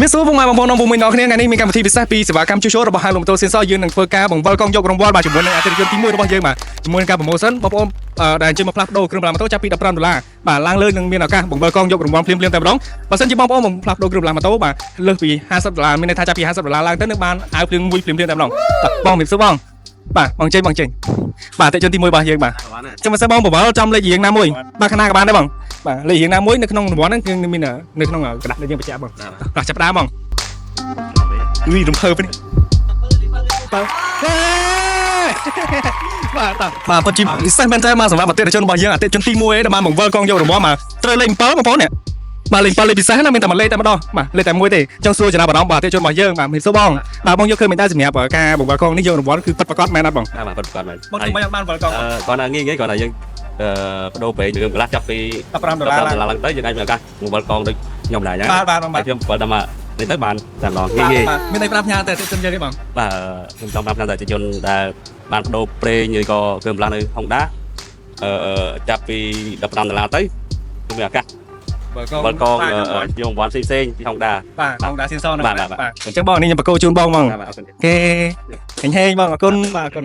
មានសួរបងប្អូនបងប្អូនគ្នាថ្ងៃនេះមានកម្មវិធីពិសេសពីសេវាកម្មជួសជុលរបស់ហាងលំតូសេនសយើងនឹងធ្វើការបង្វិលកង់យករង្វាល់បាទជាមួយនឹងអតិថិជនទី1របស់យើងបាទជាមួយនឹងការប្រម៉ូសិនបងប្អូនដែលអញ្ជើញមកផ្លាស់ប្ដូរគ្រឿងបន្លាស់ម៉ូតូចាប់ពី$15បាទឡើងលើនឹងមានឱកាសបង្វិលកង់យករង្វាល់ភ្លាមៗតែម្ដងបើសិនជាបងប្អូនផ្លាស់ប្ដូរគ្រឿងបន្លាស់ម៉ូតូបាទលើសពី$50មានន័យថាចាប់ពី$50ឡើងទៅនឹងបានអាវភ្លៀងមួយភ្លាមៗតែម្ដងបងមានសួរបងបាទបងចេញបាទអតិថិជនទី1របស់យើងបាទចាំមិនសិនបងបង្វិលចំលេខរៀងណាមួយបាទខណៈក៏បានដែរបងបាទលេខរៀងណាមួយនៅក្នុងរង្វាន់ហ្នឹងគឺមាននៅក្នុងกระดาษដែលយើងបញ្ជាក់បងបាទចាប់ដើមបងរំភើបនេះបាទពិតជាពិសេសមែនតើមកសម្រាប់អតិថិជនរបស់យើងអតិថិជនទី1ឯងដែលបានបង្វិលកង់យករង្វាល់មកត្រូវលេខ7បងប្អូននេះបាទលេខ7លេខពិសេសណាមានតែមួយលេខតែម្ដងបាទលេខតែមួយទេចង់សួរចំណាប់អារម្មណ៍របស់អតិថិជនរបស់យើងបាទមានសួរបងបាទបងយកឃើញមិនដែរសម្រាប់ការបង្វិលកង់នេះយករង្វាល់គឺពិតប្រាកដមែនអត់បងបាទពិតប្រាកដមែនបងមិនបានបង្វិលកង់គាត់ថាងាយគាត់ថាយើងបដូរប្រេងរឿងកន្លះចាប់ពី$15ឡើងទៅយើងអាចមានឱកាសបង្វិលកង់ដូចខ្ញុំដែរអញ្ចឹងបាទខ្ញុំបង្វិលតាមនេះទៅបានតែម្ដងងាយមានតែប្រាប់ផ្ញើតែអតិថិជនយើងទេបងបាទខ្ញុំចង់ប្រាប់ថាអតិថិជនដែលបានបដូរប្រេងឬក៏គ្រឿងបន្លាស់នៅ Honda ចាប់ពី$15ទៅមានឱកាសបើកងយករង្វាន់ផ្សេងពី Honda បាទ Honda ស៊ីនសនបាទអញ្ចឹងបងនេះខ្ញុំបកគោជូនបងអូខេហេងបងអរគុណបាទអរគុណ